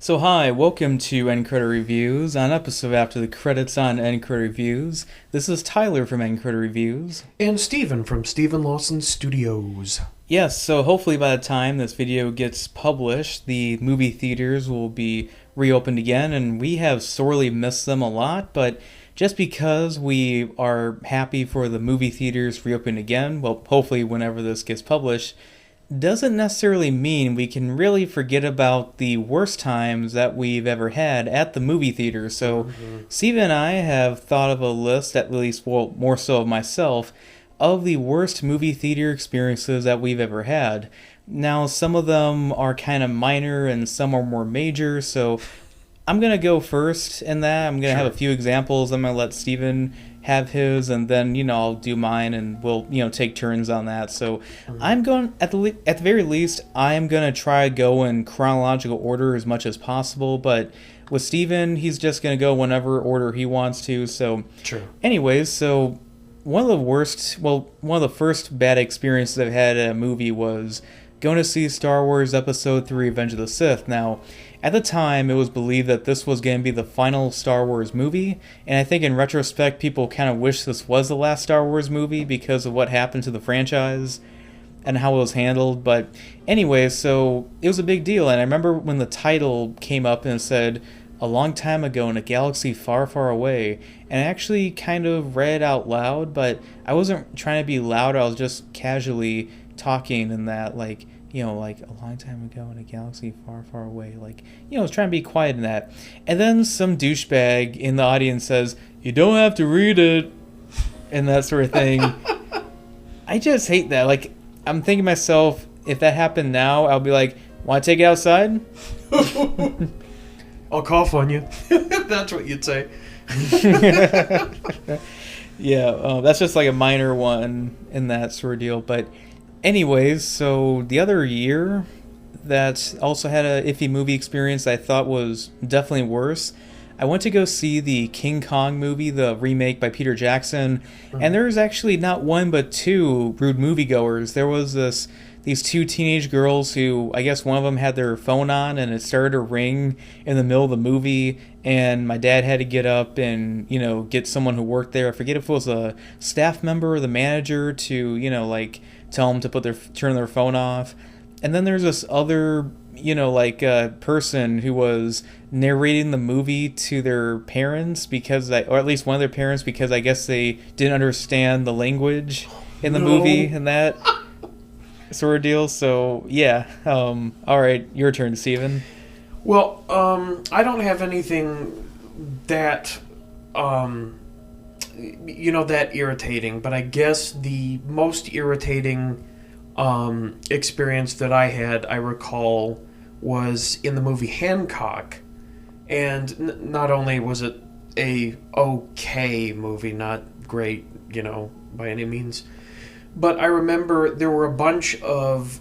So hi, welcome to End Credit Reviews. On episode after the credits on End Credit Reviews, this is Tyler from End Credit Reviews. And Steven from Steven Lawson Studios. Yes, so hopefully by the time this video gets published, the movie theaters will be reopened again, and we have sorely missed them a lot, but just because we are happy for the movie theaters reopened again, well, hopefully whenever this gets published, doesn't necessarily mean we can really forget about the worst times that we've ever had at the movie theater. So, Steve and I have thought of a list, at least, well, more so of myself, of the worst movie theater experiences that we've ever had. Now, some of them are kind of minor and some are more major, so I'm going to go first in that. I'm going to have a few examples. I'm going to let Steven have his, and then, I'll do mine, and we'll, take turns on that. So I'm going, at the very least, I'm going to try to go in chronological order as much as possible, but with Steven, he's just going to go whenever order he wants to. So anyways, so one of the first bad experiences I've had at a movie was going to see Star Wars Episode 3 Revenge of the Sith. Now, at the time, it was believed that this was going to be the final Star Wars movie, and I think in retrospect, people kind of wish this was the last Star Wars movie because of what happened to the franchise and how it was handled. But anyway, so it was a big deal, and I remember when the title came up and it said, "A long time ago in a galaxy far, far away," and I actually kind of read it out loud, but I wasn't trying to be loud, I was just casually talking in that, like a long time ago in a galaxy far, far away. I was trying to be quiet in that. And then some douchebag in the audience says, "You don't have to read it," and that sort of thing. I just hate that. I'm thinking to myself, if that happened now, I'll be like, "Want to take it outside?" I'll cough on you. That's what you'd say. Yeah, that's just like a minor one in that sort of deal. But anyways, so the other year that also had a iffy movie experience I thought was definitely worse. I went to go see the King Kong movie, the remake by Peter Jackson, and there was actually not one but two rude moviegoers. There was these two teenage girls who, I guess one of them had their phone on and it started to ring in the middle of the movie, and my dad had to get up and, get someone who worked there. I forget if it was a staff member or the manager to, tell them to turn their phone off. And then there's this other, person who was narrating the movie to their parents or at least one of their parents, because I guess they didn't understand the language in the movie and that sort of deal. So, yeah. All right, your turn, Steven. Well, I don't have anything that, that irritating, but I guess the most irritating experience that I recall, was in the movie Hancock. And not only was it a okay movie, not great, by any means, but I remember there were a bunch of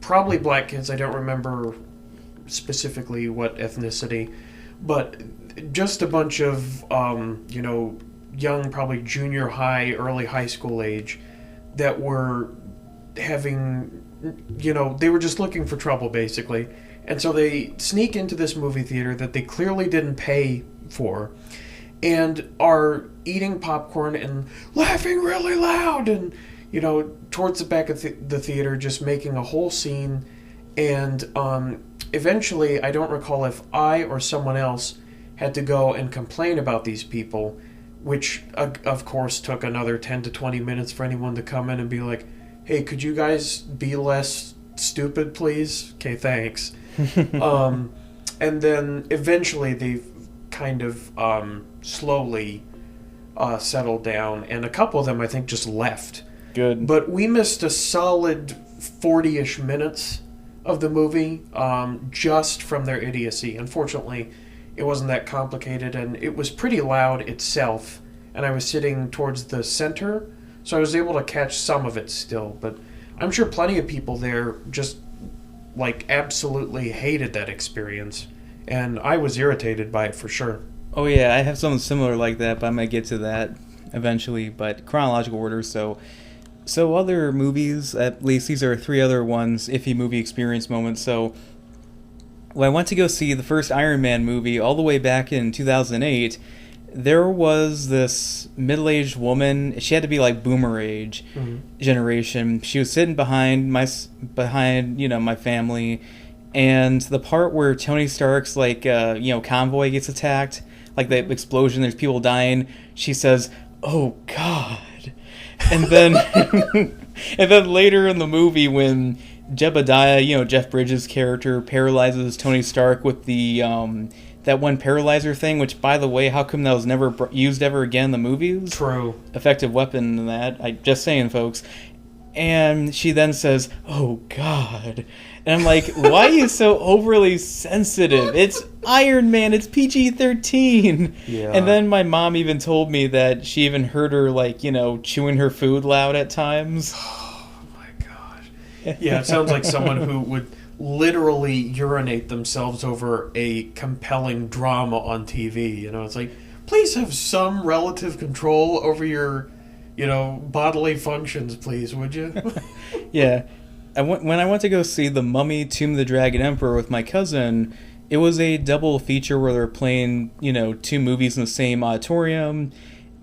probably black kids. I don't remember specifically what ethnicity, but just a bunch of young, probably junior high, early high school age, that were having, they were just looking for trouble, basically. And so they sneak into this movie theater that they clearly didn't pay for, and are eating popcorn and laughing really loud, and, towards the back of the theater, just making a whole scene. And eventually, I don't recall if I or someone else had to go and complain about these people, which, of course, took another 10 to 20 minutes for anyone to come in and be like, "Hey, could you guys be less stupid, please? Okay, thanks." And then eventually they've kind of slowly settled down, and a couple of them, I think, just left. Good. But we missed a solid 40-ish minutes of the movie just from their idiocy. Unfortunately, it wasn't that complicated, and it was pretty loud itself, and I was sitting towards the center, so I was able to catch some of it still. But I'm sure plenty of people there just, absolutely hated that experience, and I was irritated by it for sure. Oh yeah, I have something similar like that, but I might get to that eventually, but chronological order. So other movies, at least these are three other ones, iffy movie experience moments. So when I went to go see the first Iron Man movie all the way back in 2008, there was this middle-aged woman. She had to be like boomer age generation. She was sitting behind my family, and the part where Tony Stark's convoy gets attacked, like the explosion, there's people dying. She says, "Oh God," and then and then later in the movie when Jebediah, Jeff Bridges' character, paralyzes Tony Stark with the that one paralyzer thing, which, by the way, how come that was never used ever again in the movies? True. Effective weapon in that. Just saying, folks. And she then says, "Oh, God." And I'm like, why are you so overly sensitive? It's Iron Man. It's PG-13. Yeah. And then my mom even told me that she even heard her, chewing her food loud at times. Oh, my gosh. Yeah, it sounds like someone who would literally urinate themselves over a compelling drama on TV. It's like, please have some relative control over your, bodily functions, please, would you? Yeah. When I went to go see The Mummy, Tomb of the Dragon Emperor with my cousin, it was a double feature where they're playing, two movies in the same auditorium.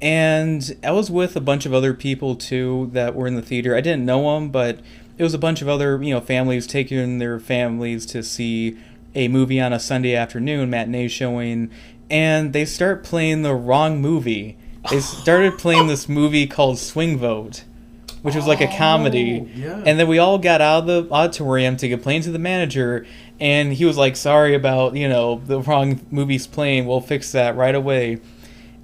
And I was with a bunch of other people, too, that were in the theater. I didn't know them, but it was a bunch of other, families taking their families to see a movie on a Sunday afternoon, matinee showing, and they start playing the wrong movie. They started playing this movie called Swing Vote, which was like a comedy. Yeah. And then we all got out of the auditorium to complain to the manager, and he was like, "Sorry about, the wrong movies playing. We'll fix that right away."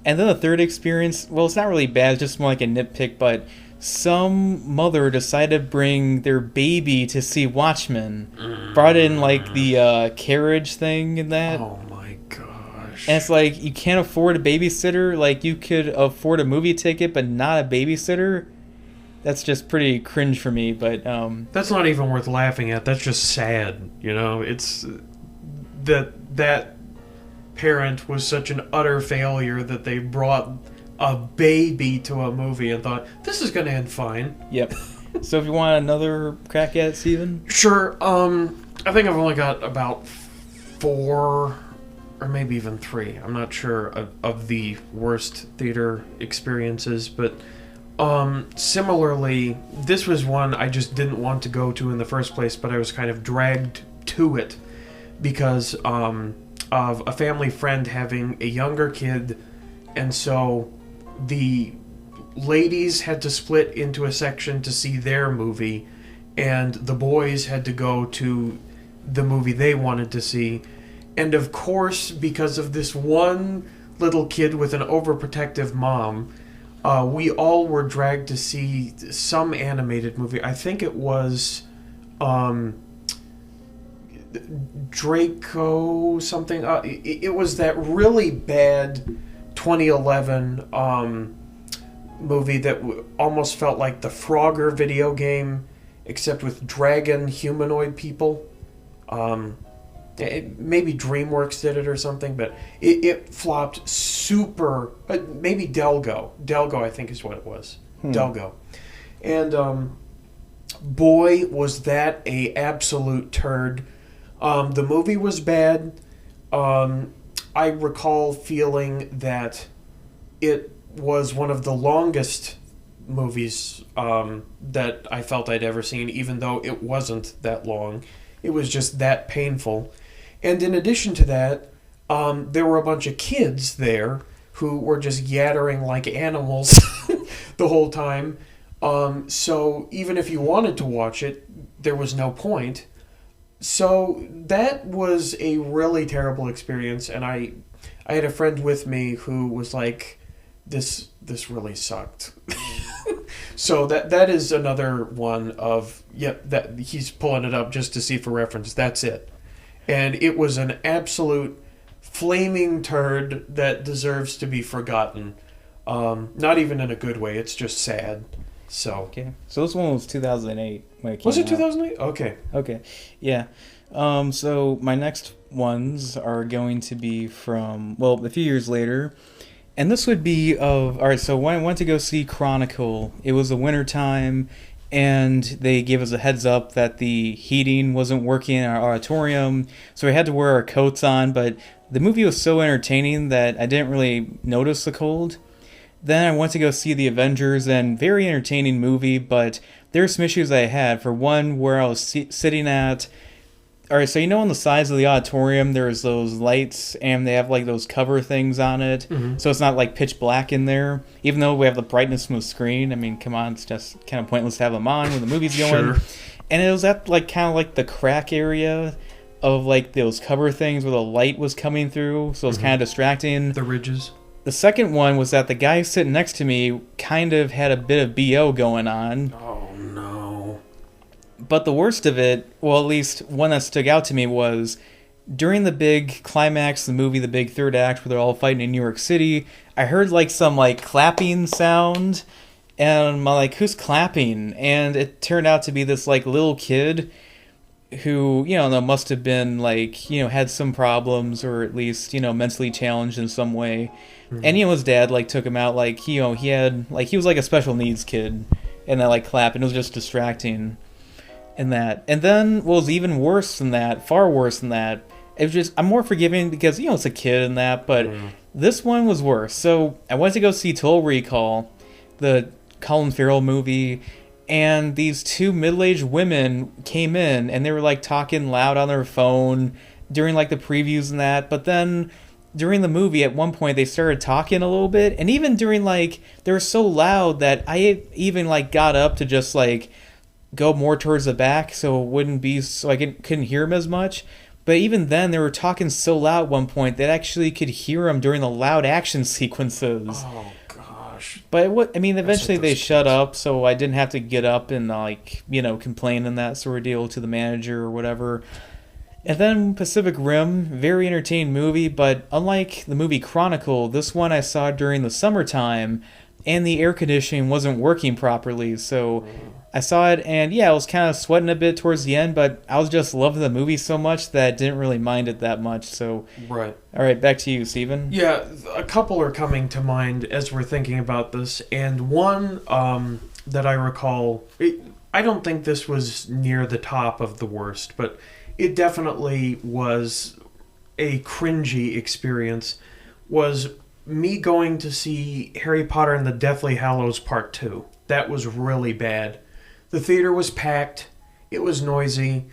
And then the third experience, well, it's not really bad, it's just more like a nitpick, but some mother decided to bring their baby to see Watchmen. Brought in the carriage thing and that. Oh my gosh. And it's like, you can't afford a babysitter. Like, you could afford a movie ticket, but not a babysitter. That's just pretty cringe for me, but that's not even worth laughing at. That's just sad. It's that parent was such an utter failure that they brought a baby to a movie and thought, this is going to end fine. Yep. So if you want another crack at it, Steven? Sure. I think I've only got about 4 or maybe even 3. I'm not sure of the worst theater experiences, but similarly, this was one I just didn't want to go to in the first place, but I was kind of dragged to it because of a family friend having a younger kid, and so the ladies had to split into a section to see their movie, and the boys had to go to the movie they wanted to see. And of course, because of this one little kid with an overprotective mom, we all were dragged to see some animated movie. I think it was Draco something. It was that really bad 2011 movie that almost felt like the Frogger video game, except with dragon humanoid people. Maybe DreamWorks did it or something, but it flopped super. Maybe Delgo. Delgo, I think, is what it was. Delgo. And boy, was that a absolute turd. The movie was bad. I recall feeling that it was one of the longest movies that I felt I'd ever seen, even though it wasn't that long. It was just that painful. And in addition to that, there were a bunch of kids there who were just yattering like animals the whole time. So even if you wanted to watch it, there was no point. So that was a really terrible experience, and I had a friend with me who was like, this really sucked. So that is another one of, that he's pulling it up just to see for reference. That's it. And it was an absolute flaming turd that deserves to be forgotten. Not even in a good way. It's just sad. So okay. So this one was 2008 when it came Was it out. 2008? Okay. Yeah. So my next ones are going to be from, well, a few years later. And this would be all right, so when I went to go see Chronicle, it was the wintertime, and they gave us a heads up that the heating wasn't working in our auditorium, so we had to wear our coats on, but the movie was so entertaining that I didn't really notice the cold. Then I went to go see the Avengers, and very entertaining movie, but there were some issues I had. For one, where I was sitting at... Alright, so on the sides of the auditorium, there's those lights, and they have, like, those cover things on it, so it's not, like, pitch black in there, even though we have the brightness from the screen. I mean, come on, it's just kind of pointless to have them on when the movie's going. Sure. And it was at, like, kind of like the crack area of, like, those cover things where the light was coming through, so it was kind of distracting. The ridges. The second one was that the guy sitting next to me kind of had a bit of BO going on. Oh, no. But the worst of it, well, at least one that stuck out to me, was during the big climax of the movie, the big third act where they're all fighting in New York City, I heard like some like clapping sound, and I'm like, who's clapping? And it turned out to be this like little kid who, must have been like, had some problems, or at least, mentally challenged in some way. Mm-hmm. And, his dad like took him out, like, he had, like, he was like a special needs kid, and that like clap, and it was just distracting. And that. And then what was even worse than that, far worse than that, it was just, I'm more forgiving because, it's a kid and that, but this one was worse. So I went to go see Total Recall, the Colin Farrell movie, and these two middle-aged women came in, and they were like talking loud on their phone during like the previews and that, but then during the movie at one point they started talking a little bit, and even during like, they were so loud that I even like got up to just like go more towards the back so it wouldn't be, so I couldn't hear them as much. But even then, they were talking so loud at one point that I actually could hear them during the loud action sequences. Oh, gosh. But eventually they shut up, so I didn't have to get up and, like, complain and that sort of deal to the manager or whatever. And then Pacific Rim, very entertaining movie, but unlike the movie Chronicle, this one I saw during the summertime, and the air conditioning wasn't working properly, so I saw it, and I was kind of sweating a bit towards the end, but I was just loving the movie so much that I didn't really mind it that much, so... Right. All right, back to you, Steven. Yeah, a couple are coming to mind as we're thinking about this, and one that I recall, I don't think this was near the top of the worst, but it definitely was a cringy experience, was me going to see Harry Potter and the Deathly Hallows Part 2. That was really bad. The theater was packed. It was noisy.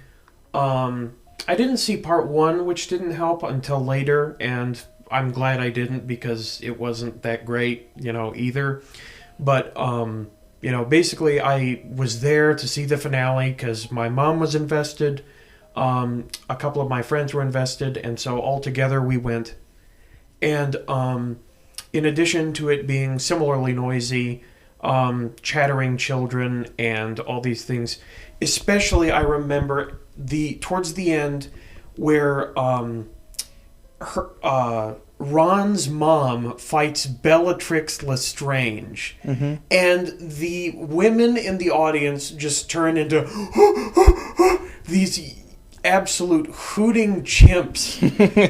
I didn't see Part 1, which didn't help until later, and I'm glad I didn't because it wasn't that great, either. But, basically I was there to see the finale because my mom was invested. A couple of my friends were invested, and so all together we went. And in addition to it being similarly noisy, chattering children and all these things, especially I remember towards the end where Ron's mom fights Bellatrix Lestrange, and the women in the audience just turn into these absolute hooting chimps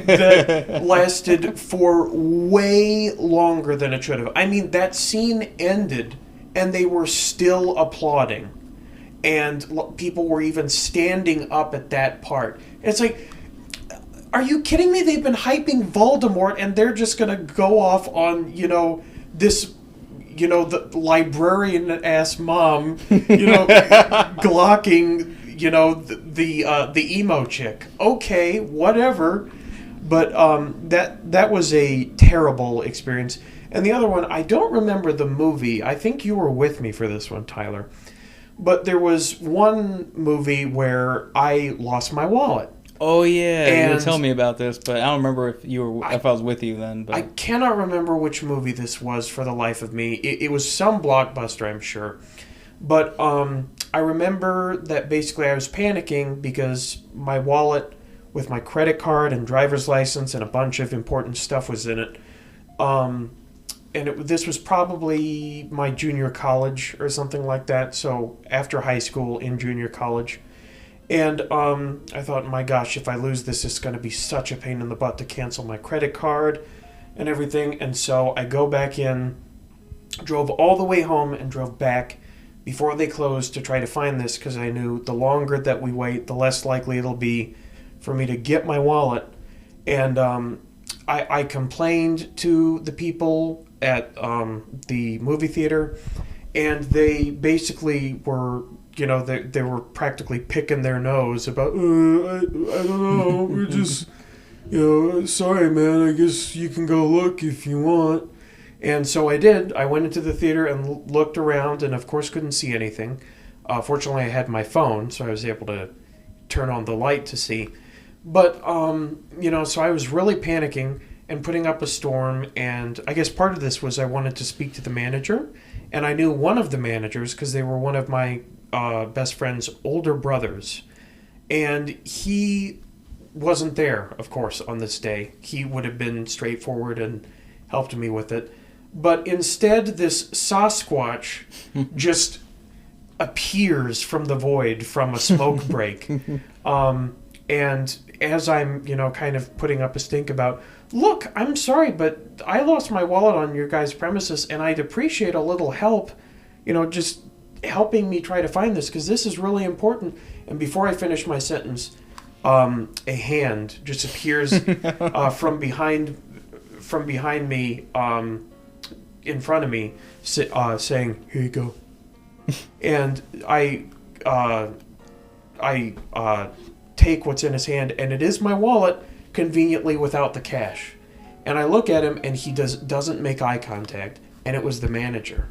that lasted for way longer than it should have. I mean, that scene ended and they were still applauding, and people were even standing up at that part. It's like, are you kidding me? They've been hyping Voldemort and they're just gonna go off on this the librarian ass mom glocking the emo chick. Okay, whatever. But that was a terrible experience. And the other one, I don't remember the movie. I think you were with me for this one, Tyler. But there was one movie where I lost my wallet. Oh yeah, you were telling me about this, but I don't remember if I was with you then. But I cannot remember which movie this was for the life of me. It was some blockbuster, I'm sure. But I remember that basically I was panicking because my wallet with my credit card and driver's license and a bunch of important stuff was in it. This was probably my junior college or something like that. So after high school, in junior college. And I thought, my gosh, if I lose this, it's going to be such a pain in the butt to cancel my credit card and everything. And so I go back in, drove all the way home and drove back before they closed to try to find this, because I knew the longer that we wait, the less likely it'll be for me to get my wallet. And I complained to the people at the movie theater, and they basically were, you know, they were practically picking their nose about, I don't know, we're just, you know, sorry, man, I guess you can go look if you want. And so I did. I went into the theater and looked around, and of course couldn't see anything. Fortunately, I had my phone, so I was able to turn on the light to see. But, you know, so I was really panicking and putting up a storm, and I guess part of this was I wanted to speak to the manager, and I knew one of the managers because they were one of my best friend's older brothers, and he wasn't there, of course, on this day. He would have been straightforward and helped me with it. But instead, this Sasquatch just appears from the void from a smoke break. And as I'm, you know, kind of putting up a stink about, look, I'm sorry, but I lost my wallet on your guys' premises, and I'd appreciate a little help, you know, just helping me try to find this, because this is really important. And before I finish my sentence, a hand just appears from behind me, in front of me, saying, "Here you go." And I take what's in his hand, and it is my wallet, conveniently without the cash. And I look at him, and he doesn't make eye contact, and it was the manager.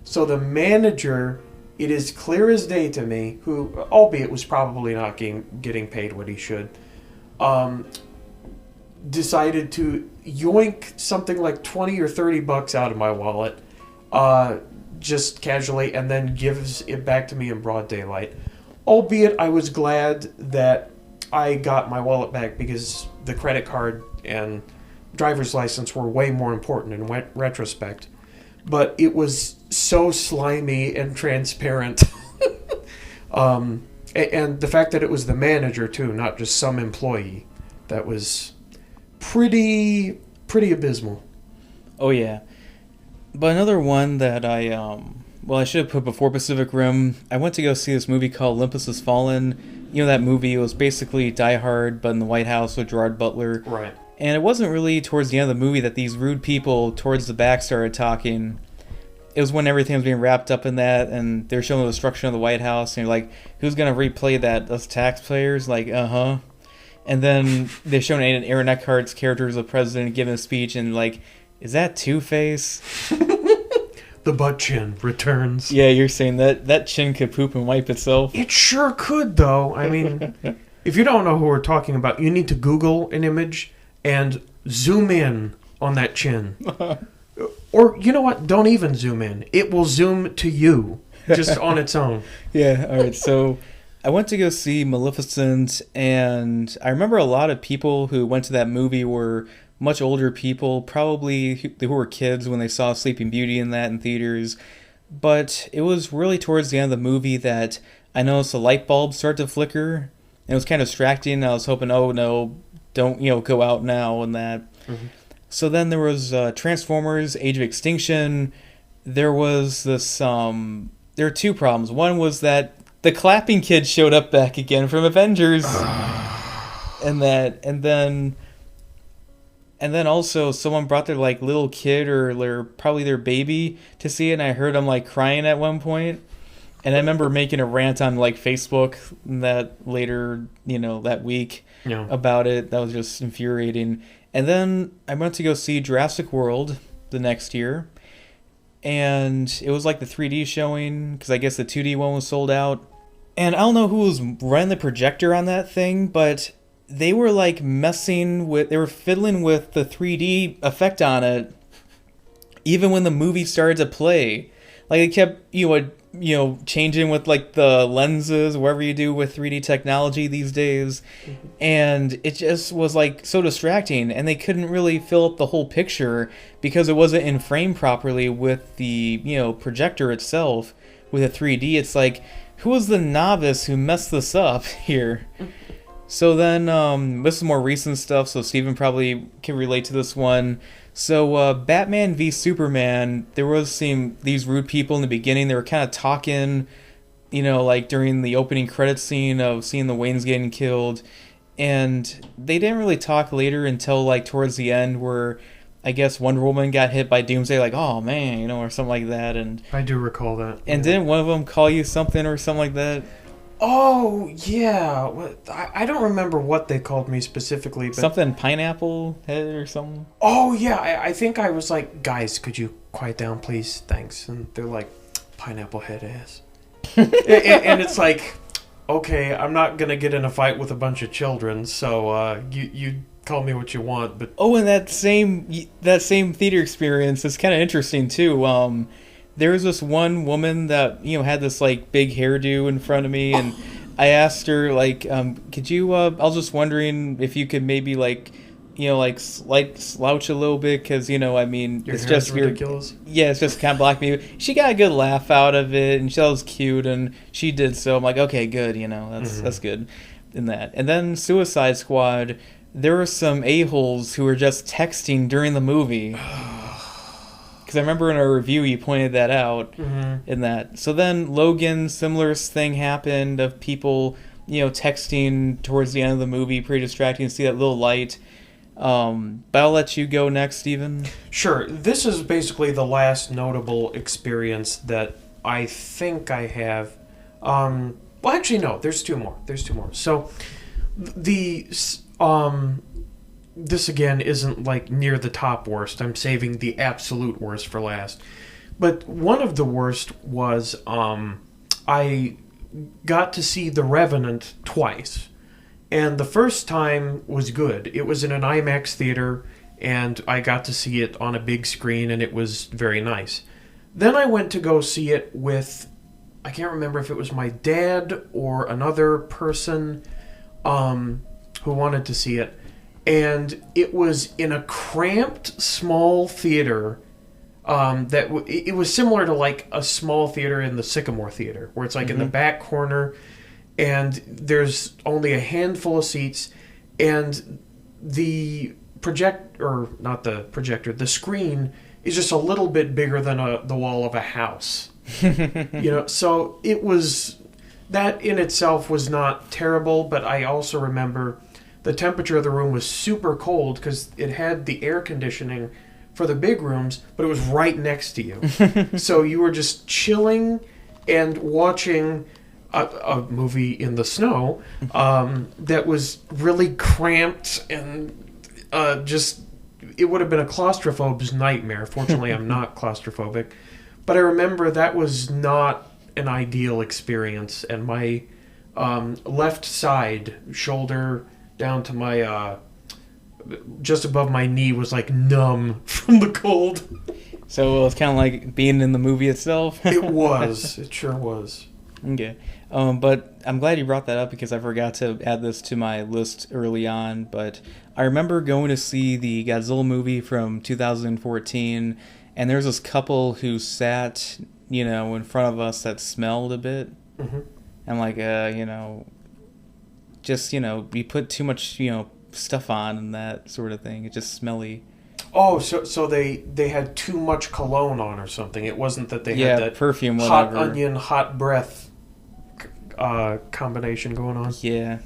So the manager, it is clear as day to me, who, albeit was probably not getting paid what he should, decided to yoink something like $20 or $30 out of my wallet, just casually, and then gives it back to me in broad daylight. Albeit I was glad that I got my wallet back, because the credit card and driver's license were way more important in retrospect. But it was so slimy and transparent. And the fact that it was the manager, too, not just some employee, that was pretty abysmal. Oh, yeah. But another one that I should have put before Pacific Rim, I went to go see this movie called Olympus Has Fallen. You know that movie, it was basically Die Hard, but in the White House with Gerard Butler. Right. And it wasn't really towards the end of the movie that these rude people towards the back started talking. It was when everything was being wrapped up in that, and they're showing the destruction of the White House, and you're like, who's going to replay that? Us taxpayers? Like, uh-huh. And then they're showing Aaron Eckhart's character as the president giving a speech, and like, is that Two-Face? The butt chin returns. Yeah, you're saying that chin could poop and wipe itself. It sure could, though. I mean, if you don't know who we're talking about, you need to Google an image and zoom in on that chin. Or, you know what? Don't even zoom in. It will zoom to you, just on its own. Yeah, all right. So I went to go see Maleficent, and I remember a lot of people who went to that movie were much older people, probably who were kids when they saw Sleeping Beauty in that in theaters. But it was really towards the end of the movie that I noticed the light bulb start to flicker, and it was kind of distracting. I was hoping, oh no, don't go out now and that. Mm-hmm. So then there was Transformers: Age of Extinction. There was this. There were two problems. One was that the clapping kid showed up back again from Avengers, and then also someone brought their like little kid or probably their baby to see it, and I heard them like crying at one point. And I remember making a rant on like Facebook that later, that week about it. That was just infuriating. And then I went to go see Jurassic World the next year, and it was like the 3D showing because I guess the 2D one was sold out. And I don't know who was running the projector on that thing, but they were like they were fiddling with the 3D effect on it, even when the movie started to play. Like it kept, changing with like the lenses, whatever you do with 3D technology these days. Mm-hmm. And it just was like so distracting, and they couldn't really fill up the whole picture because it wasn't in frame properly with the, projector itself with the 3D. It's like, who was the novice who messed this up here? So then, this is more recent stuff, so Steven probably can relate to this one. So, Batman v Superman, there was these rude people in the beginning. They were kind of talking, like during the opening credit scene of seeing the Waynes getting killed. And they didn't really talk later until, like, towards the end where I guess Wonder Woman got hit by Doomsday, like, oh man, or something like that. And I do recall that. And didn't one of them call you something or something like that? Oh, yeah. I don't remember what they called me specifically. But... something pineapple head or something? Oh, yeah. I think I was like, guys, could you quiet down, please? Thanks. And they're like, pineapple head ass. and it's like, okay, I'm not going to get in a fight with a bunch of children, so you call me what you want. But oh, and that same theater experience is kind of interesting, too. There was this one woman that, had this, like, big hairdo in front of me, and I asked her, like, could you, I was just wondering if you could maybe, like, slouch a little bit, because, I mean, your it's hair just is ridiculous. Yeah, it's just kind of black me. She got a good laugh out of it, and she thought it was cute, and she did so. I'm like, okay, good, that's good in that. And then Suicide Squad, there were some a-holes who were just texting during the movie. Because I remember in our review you pointed that out in that. So then Logan, similar thing happened of people, texting towards the end of the movie, pretty distracting to see that little light. But I'll let you go next, Steven. Sure. This is basically the last notable experience that I think I have. Well, actually, no. There's two more. So this again isn't like near the top worst. I'm saving the absolute worst for last. But one of the worst was I got to see The Revenant twice. And the first time was good. It was in an IMAX theater, and I got to see it on a big screen, and it was very nice. Then I went to go see it with, I can't remember if it was my dad or another person who wanted to see it. And it was in a cramped, small theater it was similar to like a small theater in the Sycamore Theater, where it's like in the back corner, and there's only a handful of seats, and the the screen is just a little bit bigger than the wall of a house. So it was, that in itself was not terrible, but I also remember the temperature of the room was super cold because it had the air conditioning for the big rooms, but it was right next to you. So you were just chilling and watching a movie in the snow that was really cramped and it would have been a claustrophobe's nightmare. Fortunately, I'm not claustrophobic. But I remember that was not an ideal experience, and my left side, shoulder down to my just above my knee, was like numb from the cold. So it was kind of like being in the movie itself? It was. It sure was. Okay. But I'm glad you brought that up because I forgot to add this to my list early on. But I remember going to see the Godzilla movie from 2014, and there was this couple who sat, in front of us that smelled a bit. Mm-hmm. I'm like, just, we put too much, stuff on and that sort of thing. It's just smelly. Oh, so they had too much cologne on or something. It wasn't that they had that perfume, hot onion, hot breath combination going on. Yeah.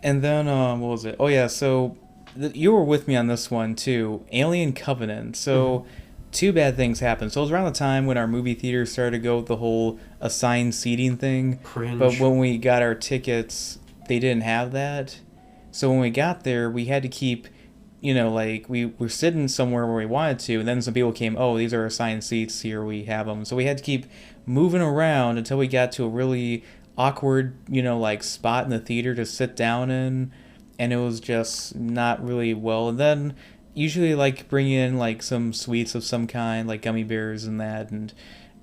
And then, what was it? Oh, yeah, so you were with me on this one, too. Alien Covenant. So, two bad things happened. So, it was around the time when our movie theater started to go with the whole assigned seating thing. Cringe. But when we got our tickets, they didn't have that. So, when we got there, we had to keep... we were sitting somewhere where we wanted to, and then some people came, oh, these are assigned seats, here we have them. So we had to keep moving around until we got to a really awkward, spot in the theater to sit down in, and it was just not really well. And then usually, bring in, some sweets of some kind, like gummy bears and that, and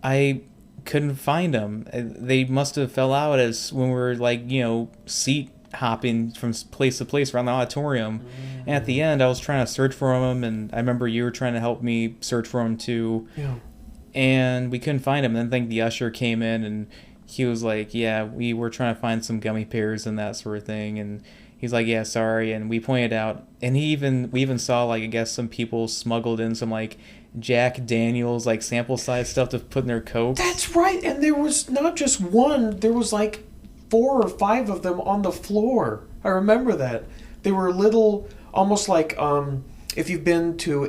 I couldn't find them. They must have fell out as when we were, seat hopping from place to place around the auditorium. And at the end, I was trying to search for them, and I remember you were trying to help me search for them too. Yeah. And we couldn't find them. And then I think the usher came in, and he was like, yeah, we were trying to find some gummy pears and that sort of thing. And, He's like, yeah, sorry. And we pointed out, and we even saw, like, I guess some people smuggled in some, like, Jack Daniels, like, sample size stuff to put in their Cokes. That's right. And there was not just one, there was like 4 or 5 of them on the floor. I remember that. They were little, almost like, if you've been to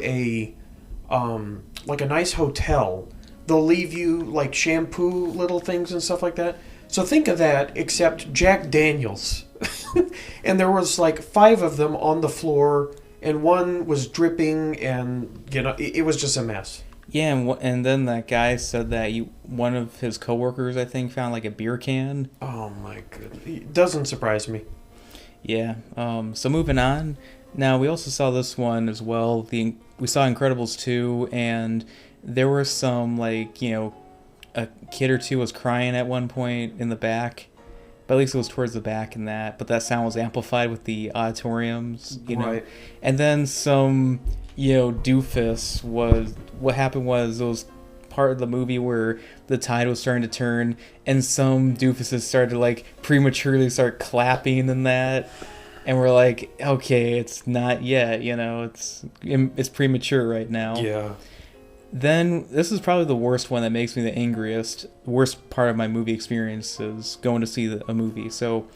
like a nice hotel, they'll leave you like shampoo little things and stuff like that. So think of that, except Jack Daniels. And there was like 5 of them on the floor, and one was dripping, and it was just a mess. Yeah, and then that guy said that one of his coworkers, I think, found like a beer can. Oh my goodness. It doesn't surprise me. Yeah. So moving on. Now, we also saw this one as well. We saw Incredibles 2, and there were some, like, a kid or two was crying at one point in the back. But at least it was towards the back in that. But that sound was amplified with the auditoriums, Right. And then some, doofus what happened was it was part of the movie where the tide was starting to turn, and some doofuses started to, like, prematurely start clapping and that. And we're like, okay, it's not yet, it's premature right now. Yeah. Then, this is probably the worst one that makes me the angriest. Worst part of my movie experience is going to see a movie. So,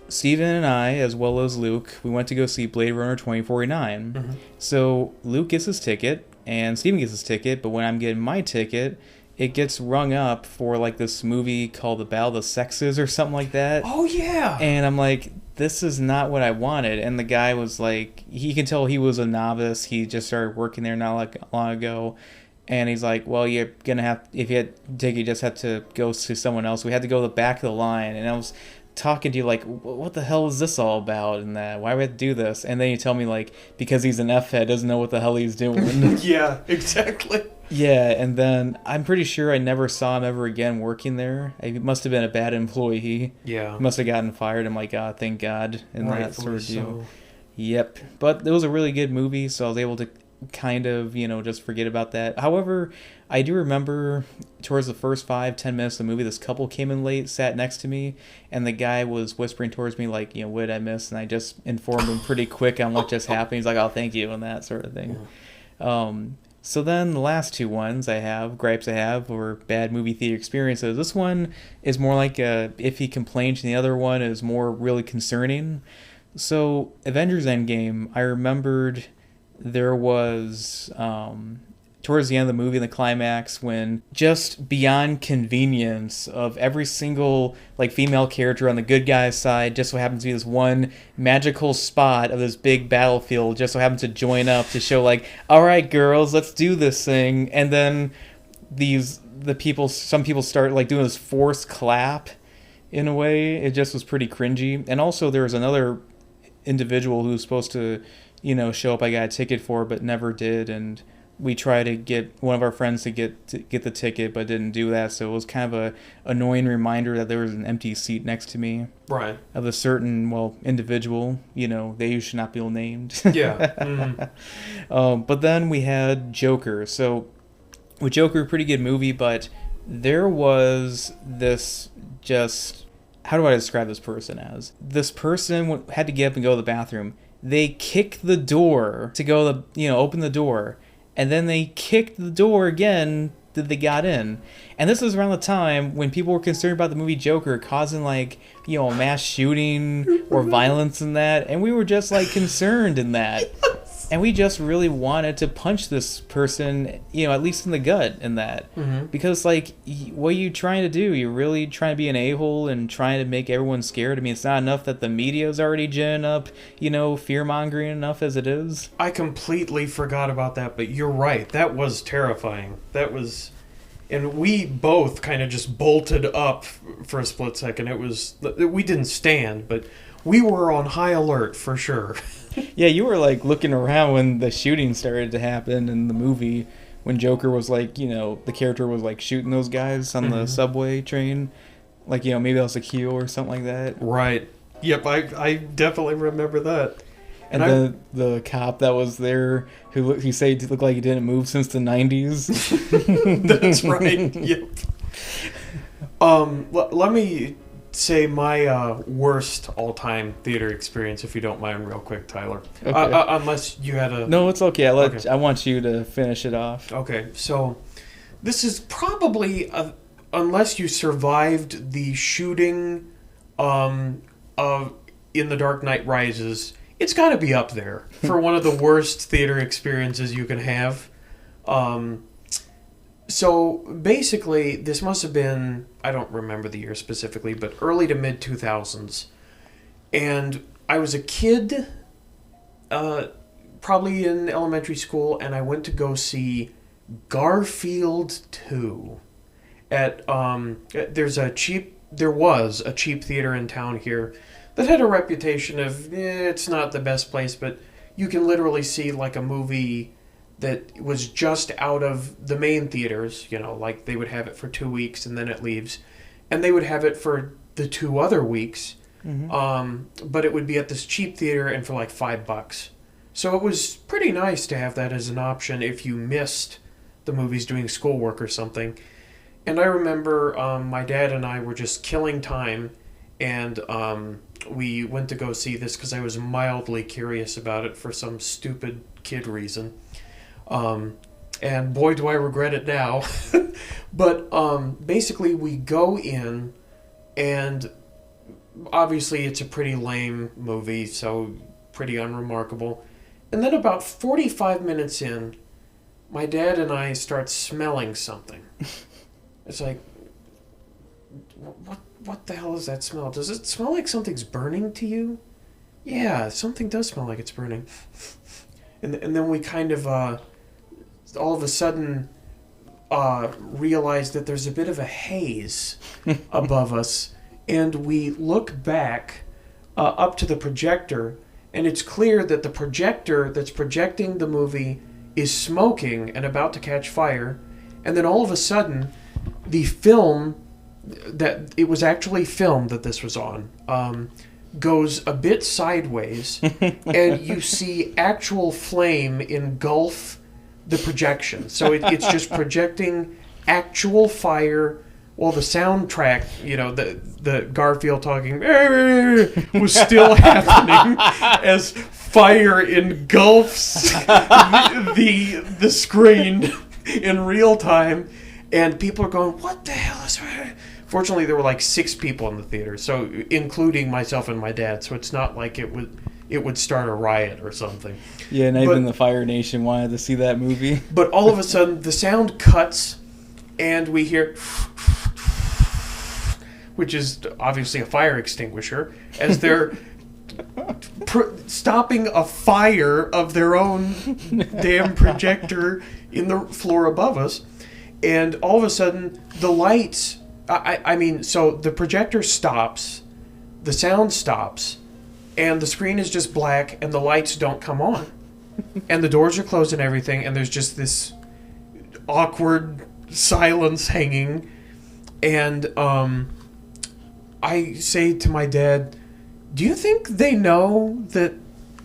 Steven and I, as well as Luke, we went to go see Blade Runner 2049. Mm-hmm. So, Luke gets his ticket, and Steven gets his ticket, but when I'm getting my ticket, it gets rung up for, like, this movie called The Battle of the Sexes or something like that. Oh, yeah. And I'm like, this is not what I wanted. And the guy was like, he can tell he was a novice. He just started working there not like long ago. And he's like, well, you're going to have, if you had a ticket, you just have to go to someone else. We had to go to the back of the line. And I was talking to you like, what the hell is this all about? And that, why do we have to do this? And then you tell me, like, because he's an F-head, doesn't know what the hell he's doing. Yeah, exactly. Yeah, and then I'm pretty sure I never saw him ever again working there. He must have been a bad employee. Yeah. He must have gotten fired. I'm like, God, thank God. And that sort of deal. So. Yep. But it was a really good movie, so I was able to kind of, just forget about that. However, I do remember towards the first 5-10 minutes of the movie, this couple came in late, sat next to me, and the guy was whispering towards me like, what did I miss? And I just informed him pretty quick on what just happened. He's like, oh, thank you, and that sort of thing. So then the last 2 ones gripes I have, were bad movie theater experiences. This one is more like a iffy complaint, and the other one is more really concerning. So Avengers Endgame, I remembered there was towards the end of the movie, in the climax, when just beyond convenience of every single, like, female character on the good guy's side just so happens to be this one magical spot of this big battlefield just so happens to join up to show, like, all right, girls, let's do this thing. And then some people start, like, doing this forced clap in a way. It just was pretty cringy. And also there was another individual who was supposed to, show up, I got a ticket for, but never did, and we tried to get one of our friends to get the ticket, but didn't do that, so it was kind of a annoying reminder that there was an empty seat next to me. Right. Of a certain, individual, they should not be named. Yeah. Mm-hmm. But then we had Joker. So, with Joker, pretty good movie, but there was this just... How do I describe this person as? This person had to get up and go to the bathroom. They kicked the door to go open the door. And then they kicked the door again that they got in. And this is around the time when people were concerned about the movie Joker causing, like, a mass shooting or violence in that. And we were just, like, concerned in that. Yes. And we just really wanted to punch this person, at least in the gut in that. Mm-hmm. Because, like, what are you trying to do? You're really trying to be an a-hole and trying to make everyone scared? I mean, it's not enough that the media's already ginning up, fear-mongering enough as it is. I completely forgot about that, but you're right. That was terrifying. That was... And we both kind of just bolted up for a split second. We didn't stand, but we were on high alert for sure. Yeah, you were, like, looking around when the shooting started to happen in the movie, when Joker was, like, the character was, like, shooting those guys on the subway train. Like, maybe that was a Q or something like that. Right. Yep, I definitely remember that. And then the cop that was there, who said he looked like he didn't move since the 90s. That's right. Yep. Let me say my worst all-time theater experience, if you don't mind, real quick, Tyler. Okay. Unless you had a... No, it's okay. Okay. I want you to finish it off. Okay, so this is probably, unless you survived the shooting of In the Dark Knight Rises, it's got to be up there for one of the worst theater experiences you can have. So basically, this must have been, I don't remember the year specifically, but early to mid 2000s. And I was a kid, probably in elementary school, and I went to go see Garfield 2 at there was a cheap theater in town here that had a reputation of it's not the best place, but you can literally see like a movie that was just out of the main theaters, like they would have it for 2 weeks and then it leaves, and they would have it for the 2 other weeks, but it would be at this cheap theater and for like $5. So it was pretty nice to have that as an option if you missed the movies doing schoolwork or something. And I remember my dad and I were just killing time, and we went to go see this because I was mildly curious about it for some stupid kid reason. And boy, do I regret it now. But basically, we go in, and obviously it's a pretty lame movie, so pretty unremarkable. And then about 45 minutes in, my dad and I start smelling something. It's like, what the hell is that smell? Does it smell like something's burning to you? Yeah, something does smell like it's burning. And then we kind of, all of a sudden, realize that there's a bit of a haze above us. And we look back up to the projector, and it's clear that the projector that's projecting the movie is smoking and about to catch fire. And then all of a sudden, the film that it was actually film that this was on goes a bit sideways, and you see actual flame engulf the projection. So it's just projecting actual fire, while the soundtrack, the Garfield talking was still happening as fire engulfs the screen in real time, and people are going, "What the hell is?" Fortunately, there were like 6 people in the theater, so including myself and my dad. So it's not like it would start a riot or something. Yeah, and even the Fire Nation wanted to see that movie. But all of a sudden, the sound cuts, and we hear, which is obviously a fire extinguisher, as they're stopping a fire of their own damn projector in the floor above us. And all of a sudden, the lights... so the projector stops, the sound stops, and the screen is just black, and the lights don't come on. And the doors are closed and everything, and there's just this awkward silence hanging. And I say to my dad, "Do you think they know that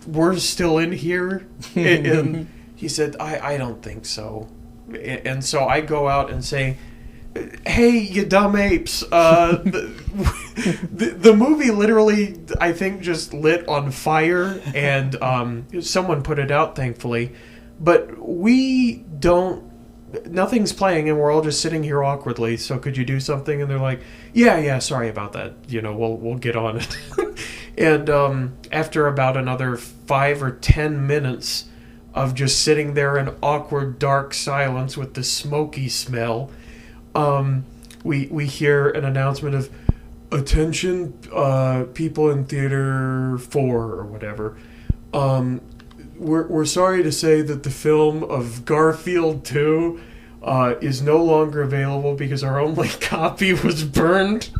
we're still in here?" And he said, I don't think so. And so I go out and say, "Hey, you dumb apes, the movie literally, I think, just lit on fire, and someone put it out, thankfully, but nothing's playing, and we're all just sitting here awkwardly, so could you do something?" And they're like, yeah, sorry about that, we'll get on it." And after about another 5 or 10 minutes of just sitting there in awkward dark silence with the smoky smell, we hear an announcement of, "Attention, people in theater 4 or whatever. We're sorry to say that the film of Garfield 2 is no longer available because our only copy was burned."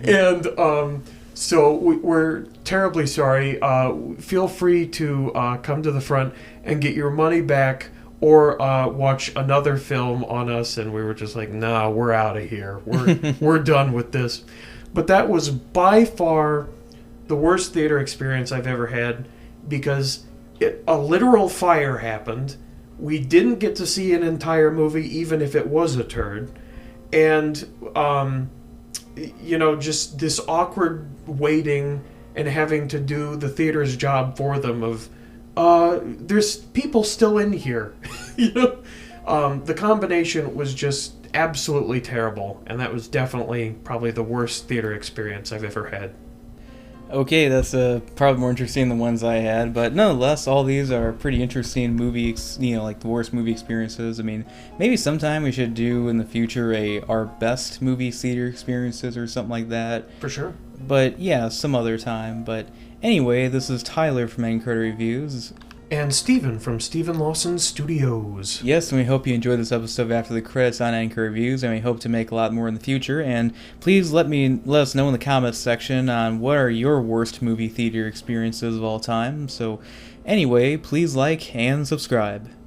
And so we're terribly sorry. Feel free to come to the front and get your money back, or watch another film on us. And we were just like, "Nah, we're out of here. We're done with this." But that was by far the worst theater experience I've ever had, because a literal fire happened. We didn't get to see an entire movie, even if it was a turd. And just this awkward waiting and having to do the theater's job for them of, there's people still in here. The combination was just absolutely terrible, and that was definitely probably the worst theater experience I've ever had. Okay, that's probably more interesting than the ones I had, but nonetheless, all these are pretty interesting like the worst movie experiences. I mean, maybe sometime we should do in the future our best movie theater experiences or something like that. For sure. But yeah, some other time. But anyway, this is Tyler from Anchor Reviews. And Steven from Steven Lawson Studios. Yes, and we hope you enjoyed this episode of After the Credits on Anchor Reviews, and we hope to make a lot more in the future. And please let us know in the comments section on what are your worst movie theater experiences of all time. So anyway, please like and subscribe.